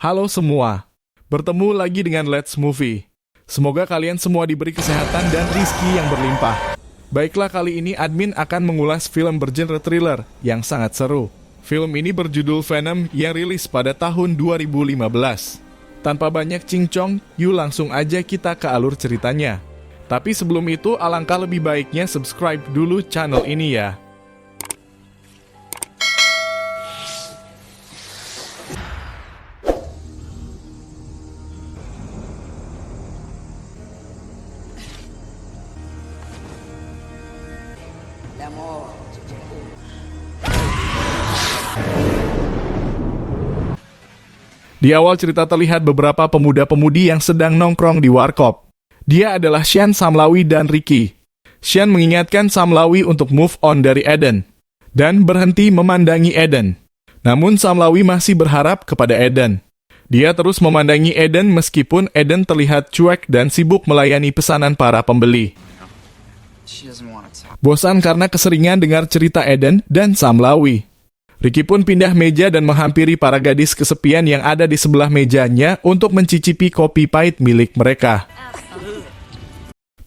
Halo semua, bertemu lagi dengan Let's Movie. Semoga kalian semua diberi kesehatan dan rizki yang berlimpah. Baiklah, kali ini admin akan mengulas film bergenre thriller yang sangat seru. Film ini berjudul Venom yang rilis pada tahun 2015. Tanpa banyak cincong, yuk langsung aja kita ke alur ceritanya. Tapi sebelum itu, alangkah lebih baiknya subscribe dulu channel ini ya. Di awal cerita terlihat beberapa pemuda-pemudi yang sedang nongkrong di warkop. Dia adalah Sean, Samlawi, dan Ricky. Sean mengingatkan Samlawi untuk move on dari Eden dan berhenti memandangi Eden. Namun Samlawi masih berharap kepada Eden. Dia terus memandangi Eden meskipun Eden terlihat cuek dan sibuk melayani pesanan para pembeli. Bosan karena keseringan dengar cerita Eden dan Samlawi. Ricky pun pindah meja dan menghampiri para gadis kesepian yang ada di sebelah mejanya untuk mencicipi kopi pahit milik mereka.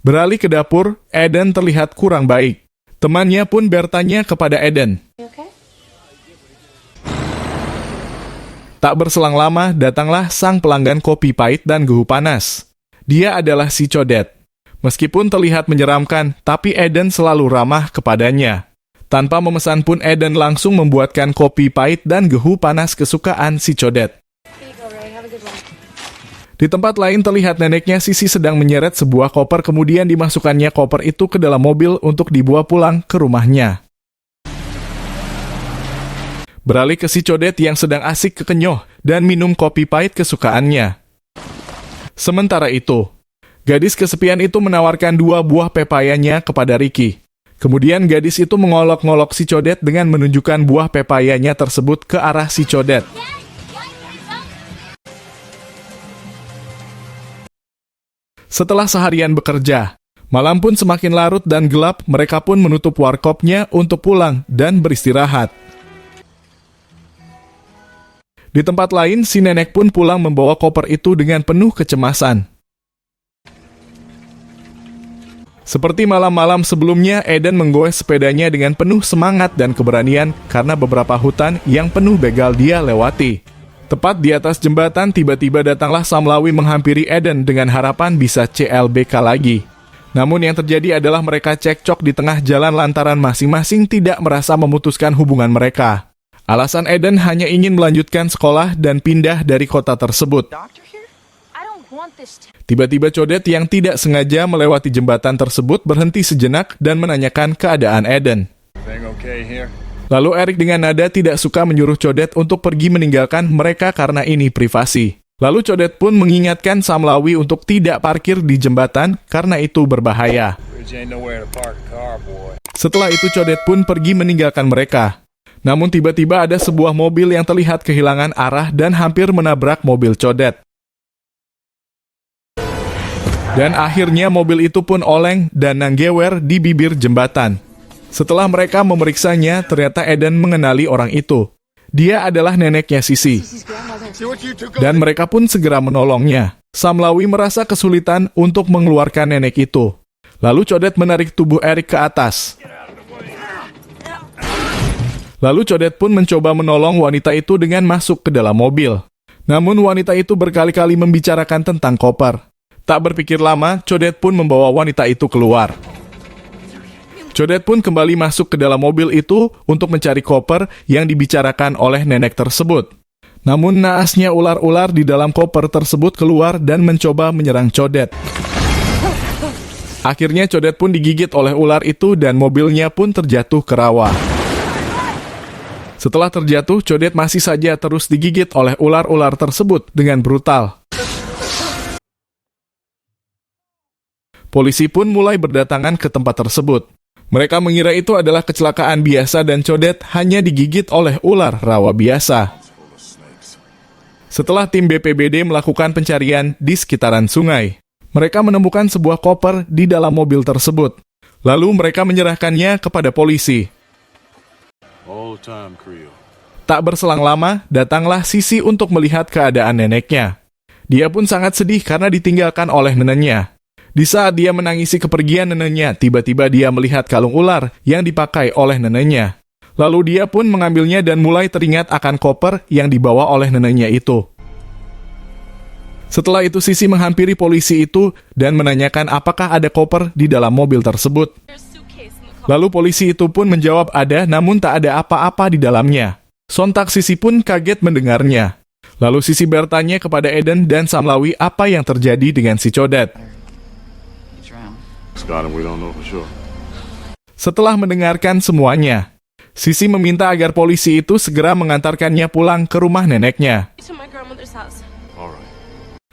Beralih ke dapur, Eden terlihat kurang baik. Temannya pun bertanya kepada Eden. Tak berselang lama, datanglah sang pelanggan kopi pahit dan gehu panas. Dia adalah si Codet. Meskipun terlihat menyeramkan, tapi Eden selalu ramah kepadanya. Tanpa memesan pun Eden langsung membuatkan kopi pahit dan gehu panas kesukaan si Codet. Di tempat lain terlihat neneknya Sisi sedang menyeret sebuah koper, kemudian dimasukkannya koper itu ke dalam mobil untuk dibawa pulang ke rumahnya. Beralih ke si Codet yang sedang asik kekenyoh dan minum kopi pahit kesukaannya. Sementara itu, gadis kesepian itu menawarkan 2 buah pepayanya kepada Ricky. Kemudian gadis itu mengolok-ngolok si Codet dengan menunjukkan buah pepayanya tersebut ke arah si Codet. Setelah seharian bekerja, malam pun semakin larut dan gelap, mereka pun menutup warkopnya untuk pulang dan beristirahat. Di tempat lain, si nenek pun pulang membawa koper itu dengan penuh kecemasan. Seperti malam-malam sebelumnya, Eden menggoes sepedanya dengan penuh semangat dan keberanian karena beberapa hutan yang penuh begal dia lewati. Tepat di atas jembatan, tiba-tiba datanglah Samlawi menghampiri Eden dengan harapan bisa CLBK lagi. Namun yang terjadi adalah mereka cekcok di tengah jalan lantaran masing-masing tidak merasa memutuskan hubungan mereka. Alasan Eden hanya ingin melanjutkan sekolah dan pindah dari kota tersebut. Tiba-tiba Codet yang tidak sengaja melewati jembatan tersebut berhenti sejenak dan menanyakan keadaan Eden. Lalu Eric dengan nada tidak suka menyuruh Codet untuk pergi meninggalkan mereka karena ini privasi. Lalu Codet pun mengingatkan Samlawi untuk tidak parkir di jembatan karena itu berbahaya. Setelah itu Codet pun pergi meninggalkan mereka. Namun tiba-tiba ada sebuah mobil yang terlihat kehilangan arah dan hampir menabrak mobil Codet. Dan akhirnya mobil itu pun oleng dan nanggewer di bibir jembatan. Setelah mereka memeriksanya, ternyata Eden mengenali orang itu. Dia adalah neneknya Sisi. Dan mereka pun segera menolongnya. Samlawi merasa kesulitan untuk mengeluarkan nenek itu. Lalu Codet menarik tubuh Eric ke atas. Lalu Codet pun mencoba menolong wanita itu dengan masuk ke dalam mobil. Namun wanita itu berkali-kali membicarakan tentang koper. Tak berpikir lama, Codet pun membawa wanita itu keluar. Codet pun kembali masuk ke dalam mobil itu untuk mencari koper yang dibicarakan oleh nenek tersebut. Namun naasnya ular-ular di dalam koper tersebut keluar dan mencoba menyerang Codet. Akhirnya Codet pun digigit oleh ular itu dan mobilnya pun terjatuh ke rawa. Setelah terjatuh, Codet masih saja terus digigit oleh ular-ular tersebut dengan brutal. Polisi pun mulai berdatangan ke tempat tersebut. Mereka mengira itu adalah kecelakaan biasa dan Codet hanya digigit oleh ular rawa biasa. Setelah tim BPBD melakukan pencarian di sekitaran sungai, mereka menemukan sebuah koper di dalam mobil tersebut. Lalu mereka menyerahkannya kepada polisi. Tak berselang lama, datanglah Sisi untuk melihat keadaan neneknya. Dia pun sangat sedih karena ditinggalkan oleh neneknya. Di saat dia menangisi kepergian neneknya, tiba-tiba dia melihat kalung ular yang dipakai oleh neneknya. Lalu dia pun mengambilnya dan mulai teringat akan koper yang dibawa oleh neneknya itu. Setelah itu Sisi menghampiri polisi itu dan menanyakan apakah ada koper di dalam mobil tersebut. Lalu polisi itu pun menjawab ada, namun tak ada apa-apa di dalamnya. Sontak Sisi pun kaget mendengarnya. Lalu Sisi bertanya kepada Eden dan Samlawi apa yang terjadi dengan si Codet. Setelah mendengarkan semuanya, Sisi meminta agar polisi itu segera mengantarkannya pulang ke rumah neneknya.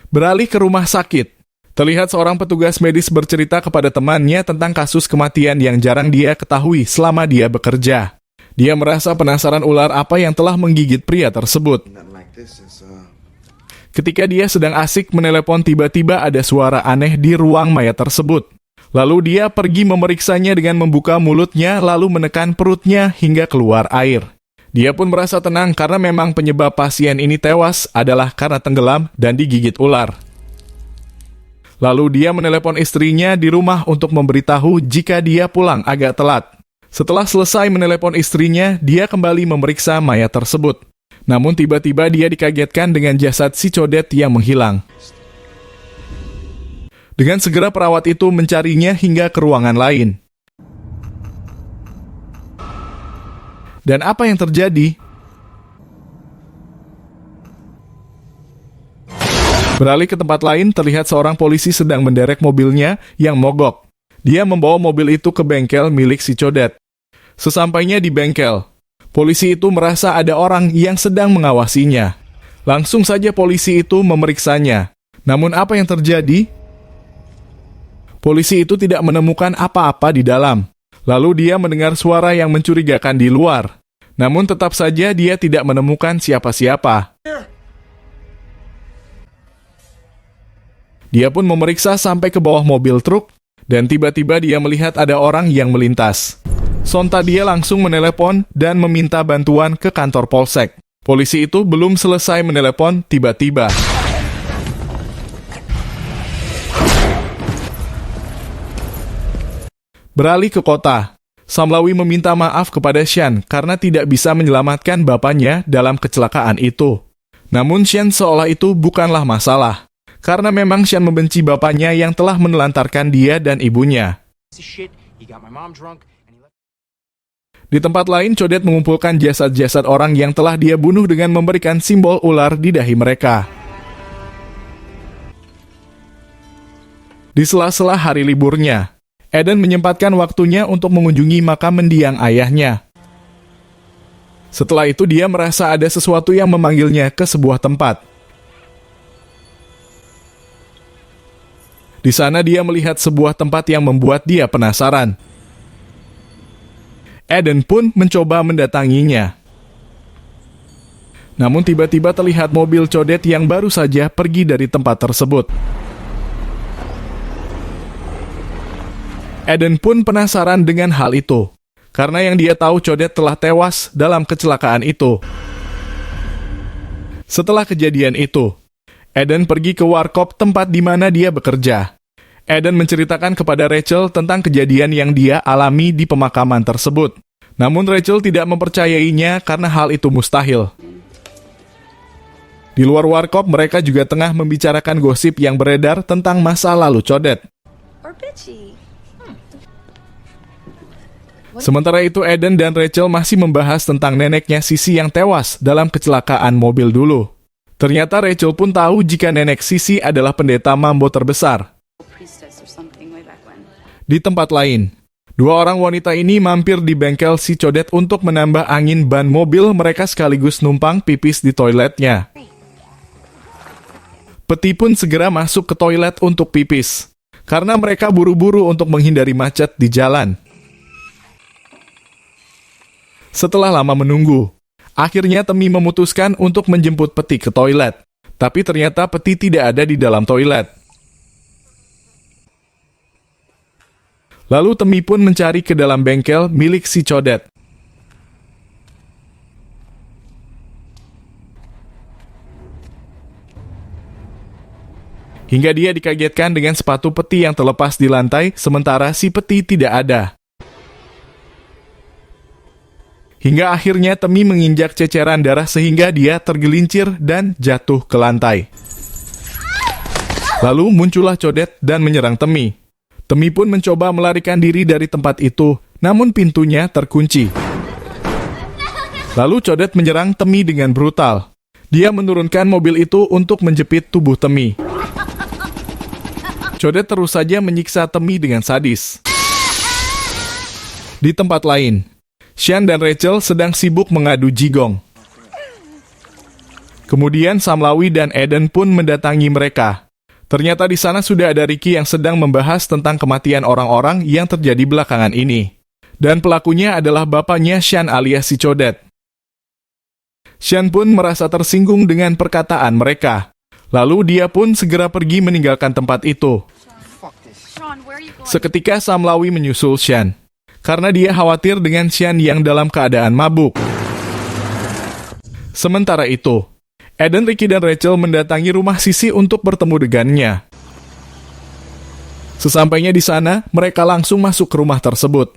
Beralih ke rumah sakit, terlihat seorang petugas medis bercerita kepada temannya tentang kasus kematian yang jarang dia ketahui selama dia bekerja. Dia merasa penasaran ular apa yang telah menggigit pria tersebut. Ketika dia sedang asik menelepon, tiba-tiba ada suara aneh di ruang mayat tersebut. Lalu dia pergi memeriksanya dengan membuka mulutnya lalu menekan perutnya hingga keluar air. Dia pun merasa tenang karena memang penyebab pasien ini tewas adalah karena tenggelam dan digigit ular. Lalu dia menelepon istrinya di rumah untuk memberitahu jika dia pulang agak telat. Setelah selesai menelepon istrinya, dia kembali memeriksa mayat tersebut. Namun tiba-tiba dia dikagetkan dengan jasad si Codet yang menghilang. Dengan segera perawat itu mencarinya hingga ke ruangan lain. Dan apa yang terjadi? Beralih ke tempat lain, terlihat seorang polisi sedang menderek mobilnya yang mogok. Dia membawa mobil itu ke bengkel milik si Codet. Sesampainya di bengkel, polisi itu merasa ada orang yang sedang mengawasinya. Langsung saja polisi itu memeriksanya. Namun apa yang terjadi? Polisi itu tidak menemukan apa-apa di dalam. Lalu dia mendengar suara yang mencurigakan di luar. Namun tetap saja dia tidak menemukan siapa-siapa. Dia pun memeriksa sampai ke bawah mobil truk, dan tiba-tiba dia melihat ada orang yang melintas. Sontak dia langsung menelepon dan meminta bantuan ke kantor polsek. Polisi itu belum selesai menelepon, tiba-tiba beralih ke kota. Samlawi meminta maaf kepada Shan karena tidak bisa menyelamatkan bapaknya dalam kecelakaan itu. Namun Shan seolah itu bukanlah masalah, karena memang Shan membenci bapaknya yang telah menelantarkan dia dan ibunya. Di tempat lain, Codet mengumpulkan jasad-jasad orang yang telah dia bunuh dengan memberikan simbol ular di dahi mereka. Di sela-sela hari liburnya, Eden menyempatkan waktunya untuk mengunjungi makam mendiang ayahnya. Setelah itu dia merasa ada sesuatu yang memanggilnya ke sebuah tempat. Di sana dia melihat sebuah tempat yang membuat dia penasaran. Eden pun mencoba mendatanginya. Namun tiba-tiba terlihat mobil Codet yang baru saja pergi dari tempat tersebut. Eden pun penasaran dengan hal itu, karena yang dia tahu Codet telah tewas dalam kecelakaan itu. Setelah kejadian itu, Eden pergi ke warkop tempat di mana dia bekerja. Eden menceritakan kepada Rachel tentang kejadian yang dia alami di pemakaman tersebut. Namun Rachel tidak mempercayainya karena hal itu mustahil. Di luar warkop, mereka juga tengah membicarakan gosip yang beredar tentang masa lalu Codet. Sementara itu, Eden dan Rachel masih membahas tentang neneknya Sisi yang tewas dalam kecelakaan mobil dulu. Ternyata Rachel pun tahu jika nenek Sisi adalah pendeta Mambo terbesar. Di tempat lain, dua orang wanita ini mampir di bengkel si Codet untuk menambah angin ban mobil mereka sekaligus numpang pipis di toiletnya. Peti pun segera masuk ke toilet untuk pipis, karena mereka buru-buru untuk menghindari macet di jalan. Setelah lama menunggu, akhirnya Temi memutuskan untuk menjemput Peti ke toilet. Tapi ternyata Peti tidak ada di dalam toilet. Lalu Temi pun mencari ke dalam bengkel milik si Codet. hingga dia dikagetkan dengan sepatu peti yang terlepas di lantai, sementara si peti tidak ada. Hingga akhirnya Temi menginjak ceceran darah sehingga dia tergelincir dan jatuh ke lantai. Lalu muncullah Codet dan menyerang Temi. Temi pun mencoba melarikan diri dari tempat itu, namun pintunya terkunci. Lalu Codet menyerang Temi dengan brutal. Dia menurunkan mobil itu untuk menjepit tubuh Temi. Codet terus saja menyiksa Temi dengan sadis. Di tempat lain, Sean dan Rachel sedang sibuk mengadu jigong. Kemudian Samlawi dan Eden pun mendatangi mereka. Ternyata di sana sudah ada Ricky yang sedang membahas tentang kematian orang-orang yang terjadi belakangan ini. Dan pelakunya adalah bapaknya Sean alias si Codet. Sean pun merasa tersinggung dengan perkataan mereka. Lalu dia pun segera pergi meninggalkan tempat itu. Seketika Samlawi menyusul Sean, karena dia khawatir dengan Sean yang dalam keadaan mabuk. Sementara itu, Eden, Ricky, dan Rachel mendatangi rumah Sisi untuk bertemu dengannya. Sesampainya di sana, mereka langsung masuk ke rumah tersebut.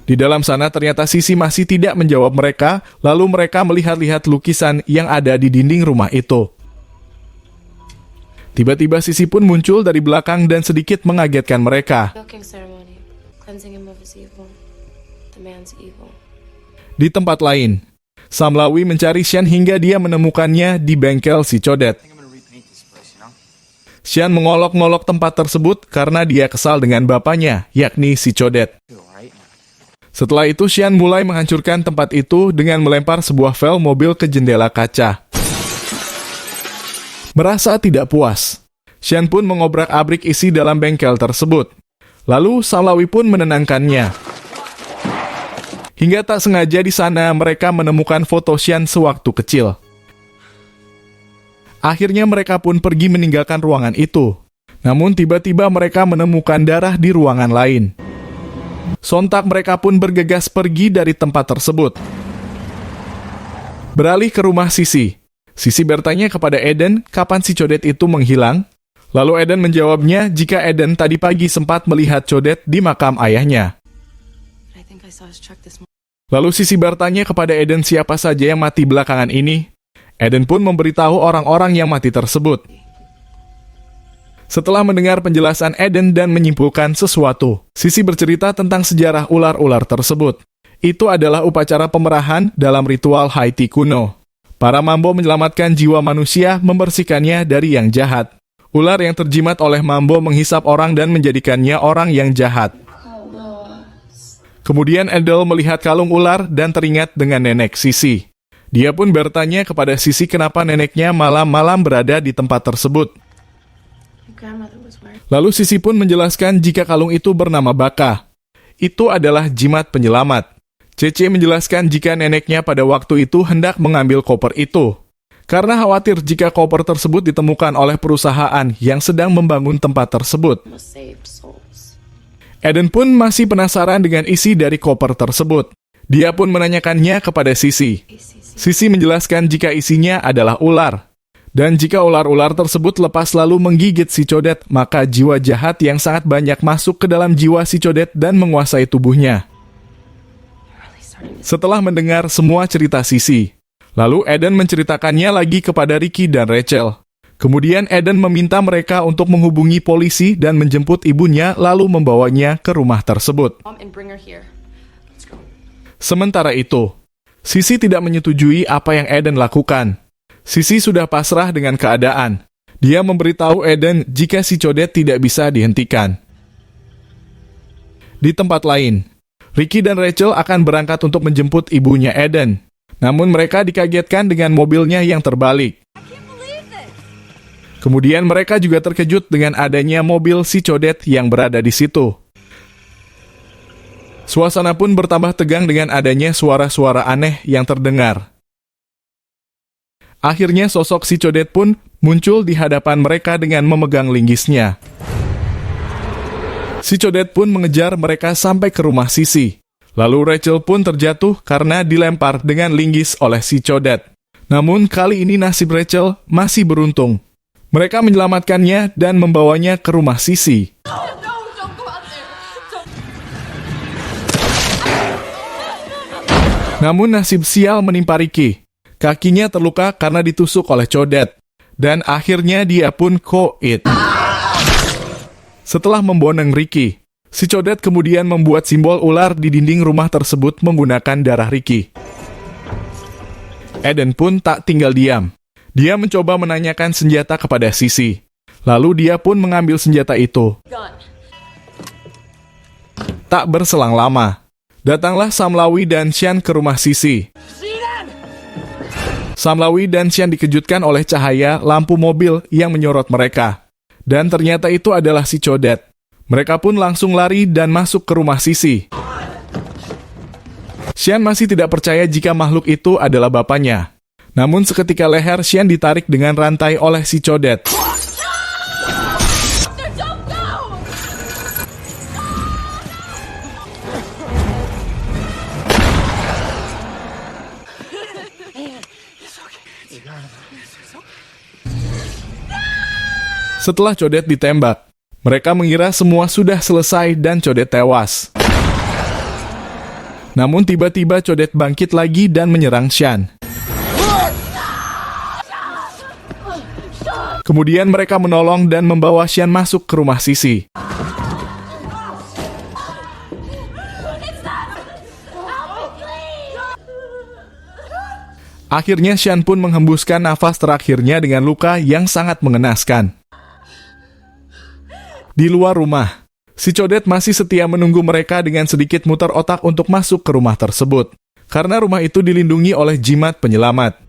Di dalam sana ternyata Sisi masih tidak menjawab mereka, lalu mereka melihat-lihat lukisan yang ada di dinding rumah itu. Tiba-tiba Sisi pun muncul dari belakang dan sedikit mengagetkan mereka. Di tempat lain, Samlawi mencari Sean hingga dia menemukannya di bengkel si Codet. Sean mengolok-ngolok tempat tersebut karena dia kesal dengan bapaknya, yakni si Codet. Setelah itu, Sean mulai menghancurkan tempat itu dengan melempar sebuah vel mobil ke jendela kaca. Merasa tidak puas, Sean pun mengobrak-abrik isi dalam bengkel tersebut. Lalu Samlawi pun menenangkannya. Hingga tak sengaja di sana mereka menemukan foto Sean sewaktu kecil. Akhirnya mereka pun pergi meninggalkan ruangan itu. Namun tiba-tiba mereka menemukan darah di ruangan lain. Sontak mereka pun bergegas pergi dari tempat tersebut. Beralih ke rumah Sisi. Sisi bertanya kepada Eden kapan si Codet itu menghilang. Lalu Eden menjawabnya jika Eden tadi pagi sempat melihat Codet di makam ayahnya. Lalu Sisi bertanya kepada Eden siapa saja yang mati belakangan ini. Eden pun memberitahu orang-orang yang mati tersebut. Setelah mendengar penjelasan Eden dan menyimpulkan sesuatu, Sisi bercerita tentang sejarah ular-ular tersebut. Itu adalah upacara pemerahan dalam ritual Haiti kuno. Para Mambo menyelamatkan jiwa manusia, membersihkannya dari yang jahat. Ular yang terjimat oleh Mambo menghisap orang dan menjadikannya orang yang jahat. Kemudian Edel melihat kalung ular dan teringat dengan nenek Sisi. Dia pun bertanya kepada Sisi kenapa neneknya malam-malam berada di tempat tersebut. Lalu Sisi pun menjelaskan jika kalung itu bernama Baka. Itu adalah jimat penyelamat. Cece menjelaskan jika neneknya pada waktu itu hendak mengambil koper itu. Karena khawatir jika koper tersebut ditemukan oleh perusahaan yang sedang membangun tempat tersebut. Eden pun masih penasaran dengan isi dari koper tersebut. Dia pun menanyakannya kepada Sisi. Sisi menjelaskan jika isinya adalah ular. Dan jika ular-ular tersebut lepas lalu menggigit si Codet, maka jiwa jahat yang sangat banyak masuk ke dalam jiwa si Codet dan menguasai tubuhnya. Setelah mendengar semua cerita Sisi, lalu Eden menceritakannya lagi kepada Ricky dan Rachel. Kemudian Eden meminta mereka untuk menghubungi polisi dan menjemput ibunya lalu membawanya ke rumah tersebut. Sementara itu, Sisi tidak menyetujui apa yang Eden lakukan. Sisi sudah pasrah dengan keadaan. Dia memberitahu Eden jika si Codet tidak bisa dihentikan. Di tempat lain, Ricky dan Rachel akan berangkat untuk menjemput ibunya Eden. Namun mereka dikagetkan dengan mobilnya yang terbalik. Kemudian mereka juga terkejut dengan adanya mobil si Codet yang berada di situ. Suasana pun bertambah tegang dengan adanya suara-suara aneh yang terdengar. Akhirnya sosok si Codet pun muncul di hadapan mereka dengan memegang linggisnya. Si Codet pun mengejar mereka sampai ke rumah Sisi. Lalu Rachel pun terjatuh karena dilempar dengan linggis oleh si Codet. Namun kali ini nasib Rachel masih beruntung. Mereka menyelamatkannya dan membawanya ke rumah Sisi. Namun nasib sial menimpa Ricky. Kakinya terluka karena ditusuk oleh Codet. Dan akhirnya dia pun koit. Setelah memboneng Ricky, si Codet kemudian membuat simbol ular di dinding rumah tersebut menggunakan darah Ricky. Eden pun tak tinggal diam. Dia mencoba menanyakan senjata kepada Sisi. Lalu dia pun mengambil senjata itu. Tak berselang lama, datanglah Samlawi dan Xian ke rumah Sisi. Samlawi dan Xian dikejutkan oleh cahaya lampu mobil yang menyorot mereka. Dan ternyata itu adalah si Codet. Mereka pun langsung lari dan masuk ke rumah Sisi. Xian masih tidak percaya jika makhluk itu adalah bapaknya. Namun seketika leher Xian ditarik dengan rantai oleh si Codet. Setelah Codet ditembak, mereka mengira semua sudah selesai dan Codet tewas. Namun tiba-tiba Codet bangkit lagi dan menyerang Xian. Kemudian mereka menolong dan membawa Xian masuk ke rumah Sisi. Akhirnya Xian pun menghembuskan nafas terakhirnya dengan luka yang sangat mengenaskan. Di luar rumah, si Codet masih setia menunggu mereka dengan sedikit muter otak untuk masuk ke rumah tersebut. Karena rumah itu dilindungi oleh jimat penyelamat.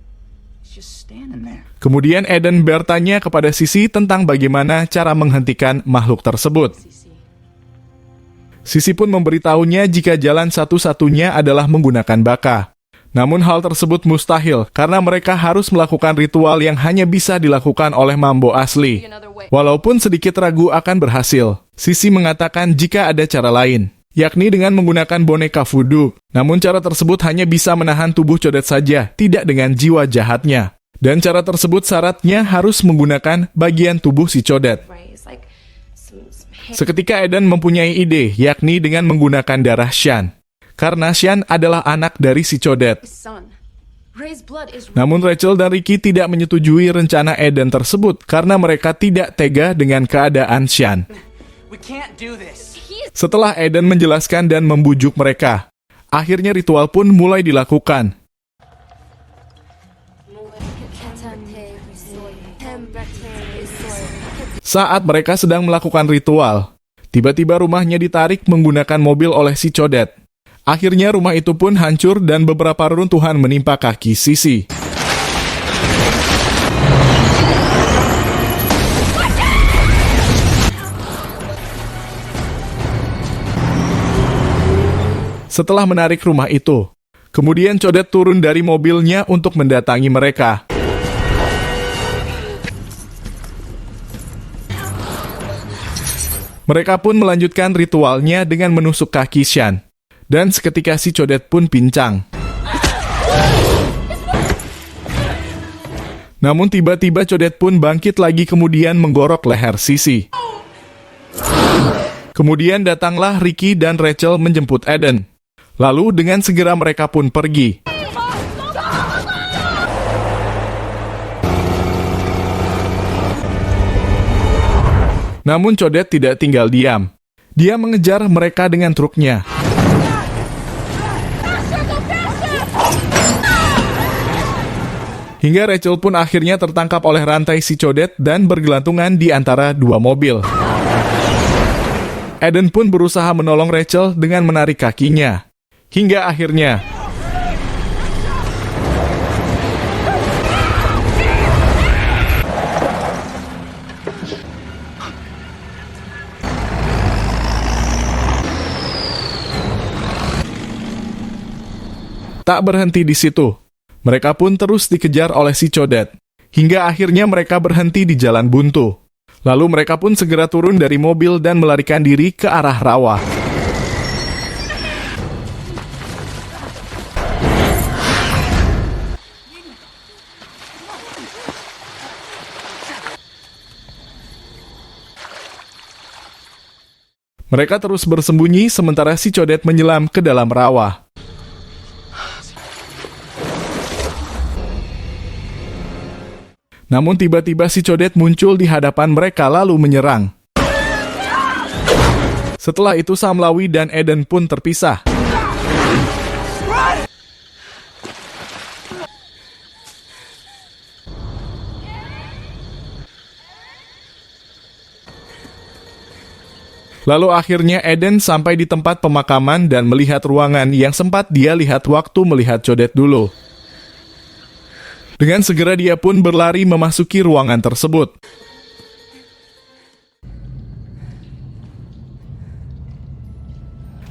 Kemudian Eden bertanya kepada Sisi tentang bagaimana cara menghentikan makhluk tersebut. Sisi pun memberitahunya jika jalan satu-satunya adalah menggunakan baka. Namun hal tersebut mustahil karena mereka harus melakukan ritual yang hanya bisa dilakukan oleh Mambo asli. Walaupun sedikit ragu akan berhasil, Sisi mengatakan jika ada cara lain, yakni dengan menggunakan boneka voodoo. Namun cara tersebut hanya bisa menahan tubuh Codet saja, tidak dengan jiwa jahatnya. Dan cara tersebut syaratnya harus menggunakan bagian tubuh si Codet. Seketika Eden mempunyai ide, yakni dengan menggunakan darah Xian. Karena Xian adalah anak dari si Codet. Namun Rachel dan Ricky tidak menyetujui rencana Eden tersebut karena mereka tidak tega dengan keadaan Xian. Setelah Eden menjelaskan dan membujuk mereka, akhirnya ritual pun mulai dilakukan. Saat mereka sedang melakukan ritual, tiba-tiba rumahnya ditarik menggunakan mobil oleh si Codet. Akhirnya rumah itu pun hancur dan beberapa reruntuhan menimpa kaki Sisi. Setelah menarik rumah itu, kemudian Codet turun dari mobilnya untuk mendatangi mereka. Mereka pun melanjutkan ritualnya dengan menusuk kaki Xian. Dan seketika si Codet pun pincang. Namun tiba-tiba Codet pun bangkit lagi kemudian menggorok leher Sisi. Kemudian datanglah Ricky dan Rachel menjemput Eden. Lalu dengan segera mereka pun pergi. Namun Codet tidak tinggal diam. Dia mengejar mereka dengan truknya. Hingga Rachel pun akhirnya tertangkap oleh rantai si Codet dan bergelantungan di antara dua mobil. Eden pun berusaha menolong Rachel dengan menarik kakinya. Hingga akhirnya tak berhenti di situ. Mereka pun terus dikejar oleh si Codet. Hingga akhirnya mereka berhenti di jalan buntu. Lalu mereka pun segera turun dari mobil dan melarikan diri ke arah rawa. Mereka terus bersembunyi sementara si Codet menyelam ke dalam rawa. Namun tiba-tiba si Codet muncul di hadapan mereka lalu menyerang. Setelah itu Samlawi dan Eden pun terpisah. Lalu akhirnya Eden sampai di tempat pemakaman dan melihat ruangan yang sempat dia lihat waktu melihat Codet dulu. Dengan segera dia pun berlari memasuki ruangan tersebut.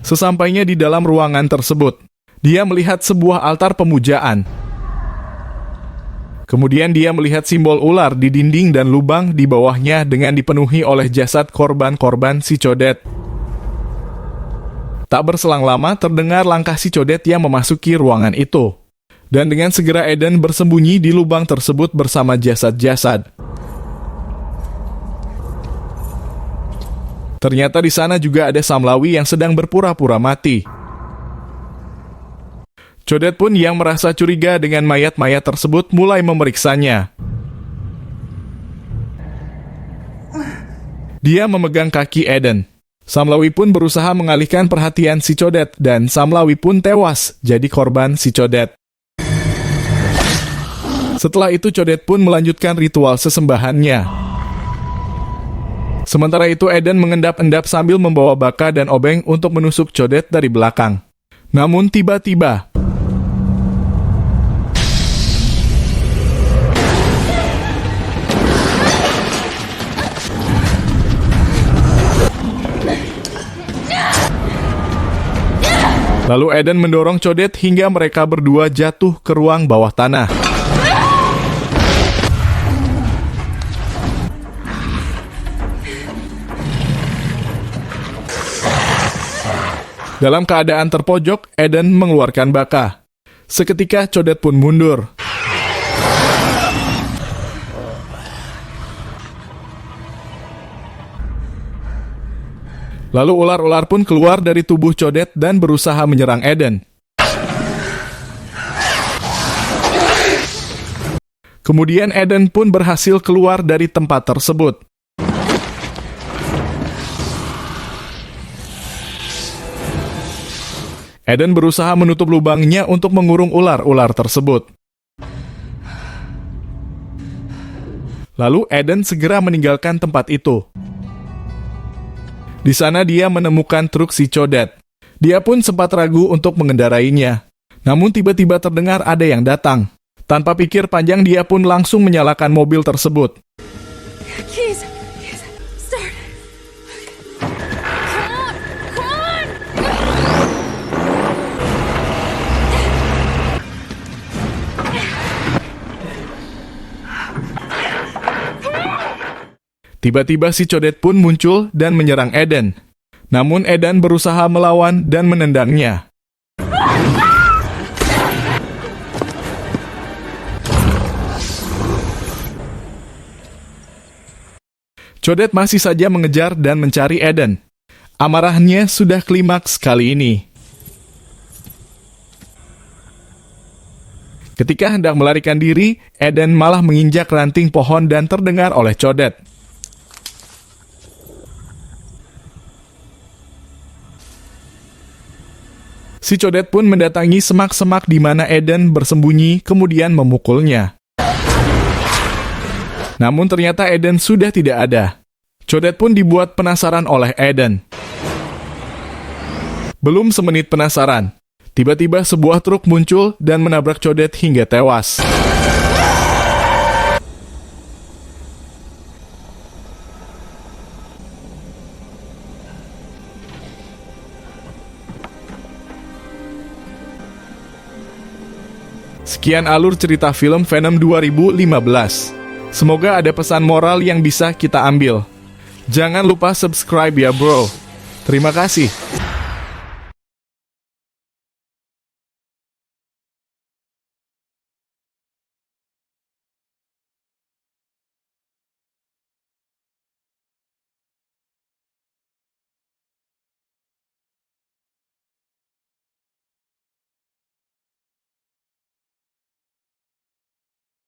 Sesampainya di dalam ruangan tersebut, dia melihat sebuah altar pemujaan. Kemudian dia melihat simbol ular di dinding dan lubang di bawahnya dengan dipenuhi oleh jasad korban-korban si Codet. Tak berselang lama terdengar langkah si Codet yang memasuki ruangan itu. Dan dengan segera Eden bersembunyi di lubang tersebut bersama jasad-jasad. Ternyata di sana juga ada Samlawi yang sedang berpura-pura mati. Codet pun yang merasa curiga dengan mayat-mayat tersebut mulai memeriksanya. Dia memegang kaki Eden. Samlawi pun berusaha mengalihkan perhatian si Codet dan Samlawi pun tewas jadi korban si Codet. Setelah itu Codet pun melanjutkan ritual sesembahannya. Sementara itu Eden mengendap-endap sambil membawa baka dan obeng untuk menusuk Codet dari belakang. Namun tiba-tiba lalu Eden mendorong Codet hingga mereka berdua jatuh ke ruang bawah tanah. Dalam keadaan terpojok, Eden mengeluarkan baka. Seketika Codet pun mundur. Lalu ular-ular pun keluar dari tubuh Codet dan berusaha menyerang Eden. Kemudian Eden pun berhasil keluar dari tempat tersebut. Eden berusaha menutup lubangnya untuk mengurung ular-ular tersebut. Lalu Eden segera meninggalkan tempat itu. Di sana dia menemukan truk si Codet. Dia pun sempat ragu untuk mengendarainya. Namun tiba-tiba terdengar ada yang datang. Tanpa pikir panjang dia pun langsung menyalakan mobil tersebut. Keys, start. Come on. Tiba-tiba si Codet pun muncul dan menyerang Eden. Namun Eden berusaha melawan dan menendangnya. Codet masih saja mengejar dan mencari Eden. Amarahnya sudah klimaks kali ini. Ketika hendak melarikan diri, Eden malah menginjak ranting pohon dan terdengar oleh Codet. Si Codet pun mendatangi semak-semak di mana Eden bersembunyi, kemudian memukulnya. Namun ternyata Eden sudah tidak ada. Codet pun dibuat penasaran oleh Eden. Belum semenit penasaran, tiba-tiba sebuah truk muncul dan menabrak Codet hingga tewas. Sekian alur cerita film Venom 2015. Semoga ada pesan moral yang bisa kita ambil. Jangan lupa subscribe ya bro. Terima kasih.